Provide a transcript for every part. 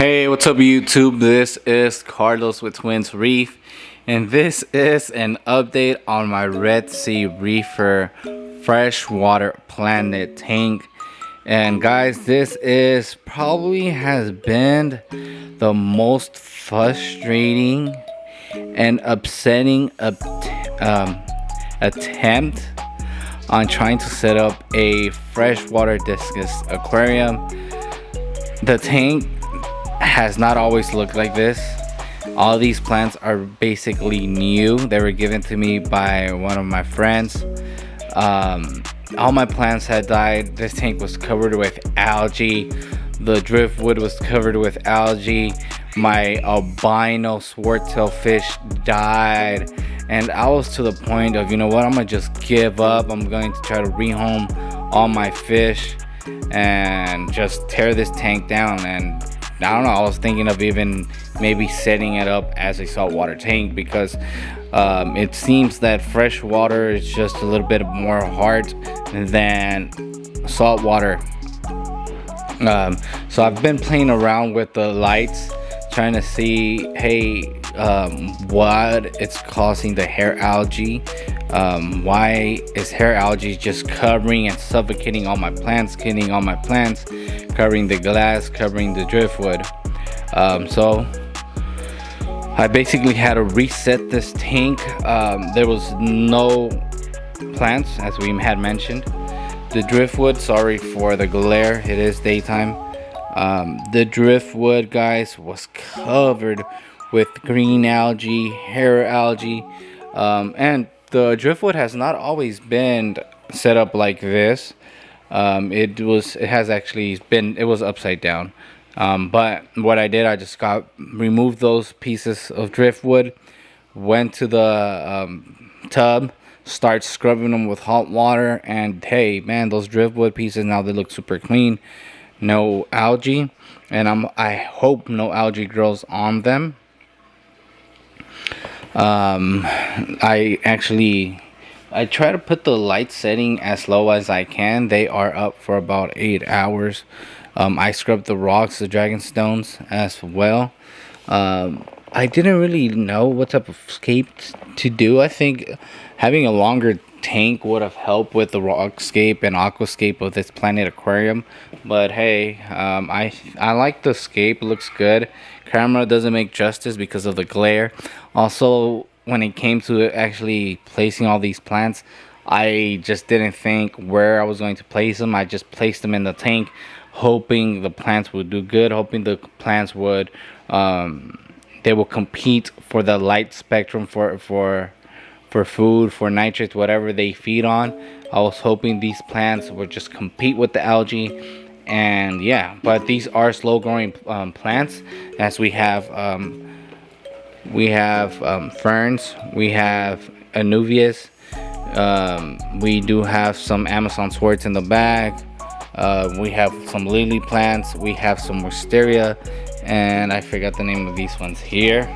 Hey, what's up YouTube? This is Carlos with Twins Reef, and this is an update on my Red Sea Reefer freshwater planet tank. And guys, this is probably has been the most frustrating and upsetting attempt on trying to set up a freshwater discus aquarium. The tank has not always looked like this. All these plants are basically new. They were given to me by one of my friends. All my plants had died. This tank was covered with algae. The driftwood was covered with algae. My albino swordtail fish died, and I was to the point of, you know what, I'm gonna just give up. I'm going to try to rehome all my fish and just tear this tank down. And I don't know, I was thinking of even maybe setting it up as a saltwater tank, because it seems that fresh water is just a little bit more hard than saltwater. So I've been playing around with the lights, trying to see, hey, what it's causing the hair algae. Why is hair algae just covering and suffocating all my plants, killing all my plants, covering the glass, covering the driftwood. So I basically had to reset this tank. There was no plants, as we had mentioned. The driftwood, sorry for the glare, it is daytime. The driftwood, guys, was covered with green algae, hair algae, and the driftwood has not always been set up like this. It was upside down. But what I did, I just removed those pieces of driftwood, went to the tub, start scrubbing them with hot water, and hey man, those driftwood pieces, now they look super clean. No algae, and I hope no algae grows on them. I try to put the light setting as low as I can. They are up for about 8 hours. I scrubbed the rocks, the dragon stones as well. I didn't really know what type of scape to do. I think having a longer tank would have helped with the rockscape and aquascape of this planet aquarium, but hey, I like the scape. It looks good. Camera doesn't make justice because of the glare. Also, when it came to actually placing all these plants, I just didn't think where I was going to place them. I just placed them in the tank, hoping the plants would do good, hoping the plants would they will compete for the light spectrum for food, for nitrates, whatever they feed on. I was hoping these plants would just compete with the algae. And yeah, but these are slow growing plants, as we have ferns, we have anubias, we do have some Amazon swords in the bag, we have some lily plants, we have some wisteria, and I forgot the name of these ones here.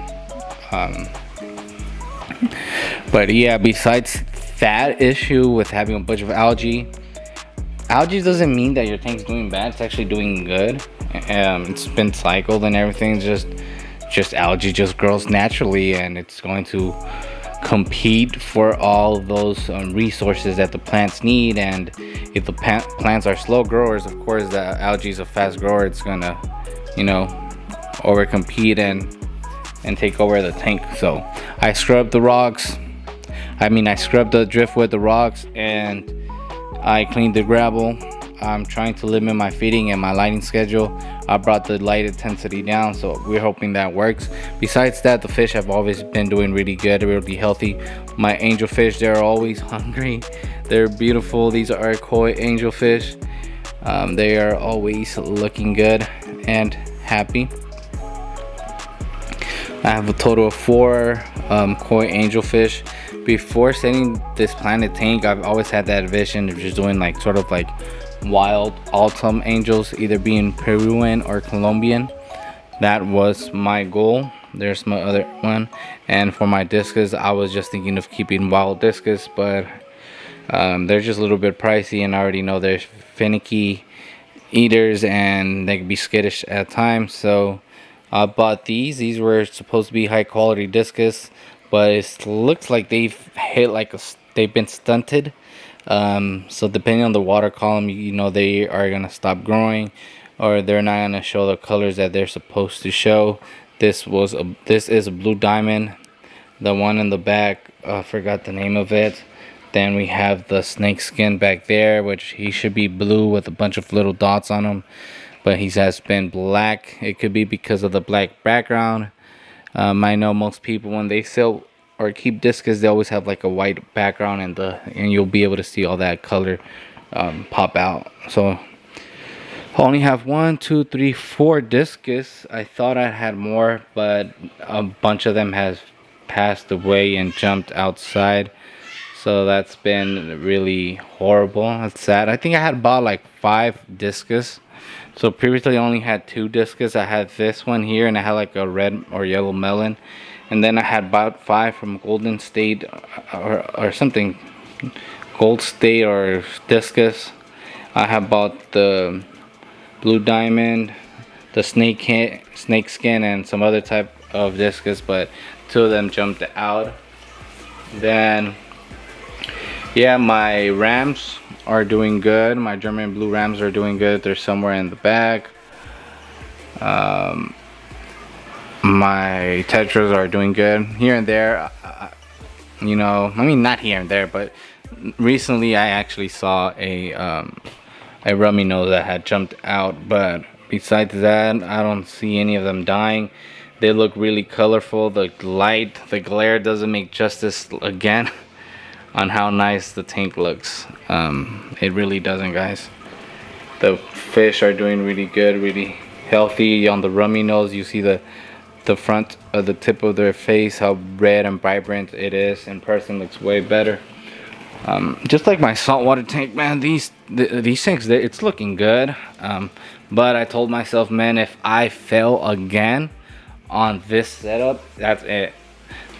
But yeah, besides that issue with having a bunch of algae doesn't mean that your tank's doing bad. It's actually doing good. It's been cycled and everything. Just algae just grows naturally, and it's going to compete for all those resources that the plants need. And if the plants are slow growers, of course the algae is a fast grower. It's gonna, overcompete and take over the tank. So I scrubbed the rocks. I scrubbed the driftwood, the rocks, and I cleaned the gravel. I'm trying to limit my feeding and my lighting schedule. I brought the light intensity down, so we're hoping that works. Besides that, the fish have always been doing really good, really healthy. My angelfish, they're always hungry. They're beautiful. These are koi angelfish. They are always looking good and happy. I have a total of 4 koi angelfish. Before setting this planet tank, I've always had that vision of just doing sort of wild autumn angels, either being Peruvian or Colombian. That was my goal. There's my other one. And for my discus, I was just thinking of keeping wild discus, but they're just a little bit pricey, and I already know they're finicky eaters and they can be skittish at times. So I bought these were supposed to be high quality discus, but it looks like they've hit like they've been stunted. So depending on the water column, you know, they are gonna stop growing, or they're not gonna show the colors that they're supposed to show. This is a blue diamond. The one in the back, I forgot the name of it. Then we have the snake skin back there, which he should be blue with a bunch of little dots on him, but he has been black. It could be because of the black background. I know most people, when they sell or keep discus, they always have like a white background, and you'll be able to see all that color pop out. So I only have 1, 2, 3, 4 discus. I thought I had more, but a bunch of them has passed away and jumped outside. So that's been really horrible. That's sad. I think I had bought like 5 discus. So previously I only had 2 discus. I had this one here, and I had like a red or yellow melon. And then I had bought 5 from Golden State or something. Gold State or discus. I have bought the blue diamond, the snake skin, and some other type of discus, but 2 of them jumped out. Then yeah, my rams are doing good. My German blue rams are doing good. They're somewhere in the back. My tetras are doing good here and there. You know, I mean, not here and there, but recently I actually saw a rummy nose that had jumped out. But besides that, I don't see any of them dying. They look really colorful. The light, the glare doesn't make justice again on how nice the tank looks. It really doesn't, guys. The fish are doing really good, really healthy. On the rummy nose, you see the front of the tip of their face, how red and vibrant it is. In person, looks way better. Just like my saltwater tank, man, these tanks, it's looking good. But I told myself, man, if I fail again on this setup, that's it.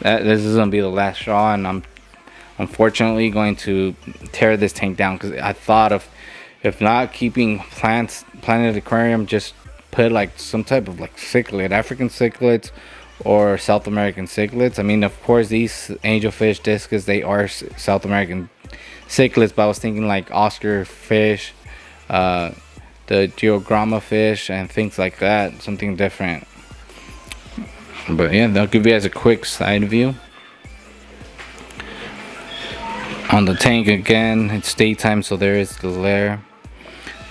This is gonna be the last straw, and I'm unfortunately going to tear this tank down, because I thought of, if not keeping Planet Aquarium, just put like some type of like cichlid, African cichlids or South American cichlids. I mean, of course, these angelfish discus, they are South American cichlids, but I was thinking like Oscar fish, the geogramma fish, and things like that, something different. But yeah, I'll give you guys a quick side view on the tank. Again, it's daytime, so there is glare,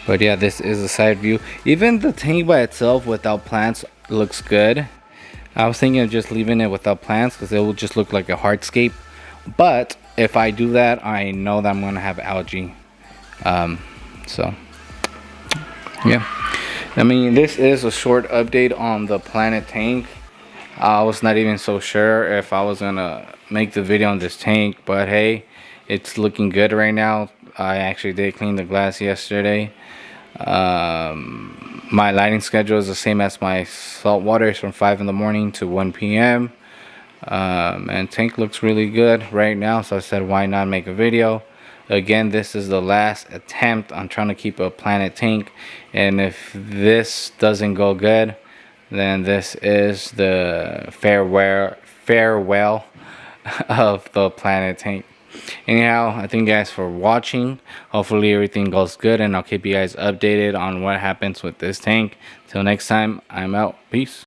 but yeah, this is a side view. Even the tank by itself without plants looks good. I was thinking of just leaving it without plants, because it will just look like a hardscape, but if I do that, I know that I'm gonna have algae. So yeah, I mean, this is a short update on the Planet tank. I was not even so sure if I was gonna make the video on this tank, but hey, it's looking good right now. I actually did clean the glass yesterday. My lighting schedule is the same as my salt water. It's from 5 in the morning to 1 p.m. And tank looks really good right now, so I said, why not make a video? Again, this is the last attempt on trying to keep a Planet tank, and if this doesn't go good, then this is the farewell of the Planet tank. Anyhow, I thank you guys for watching. Hopefully everything goes good, and I'll keep you guys updated on what happens with this tank. Till next time, I'm out. Peace.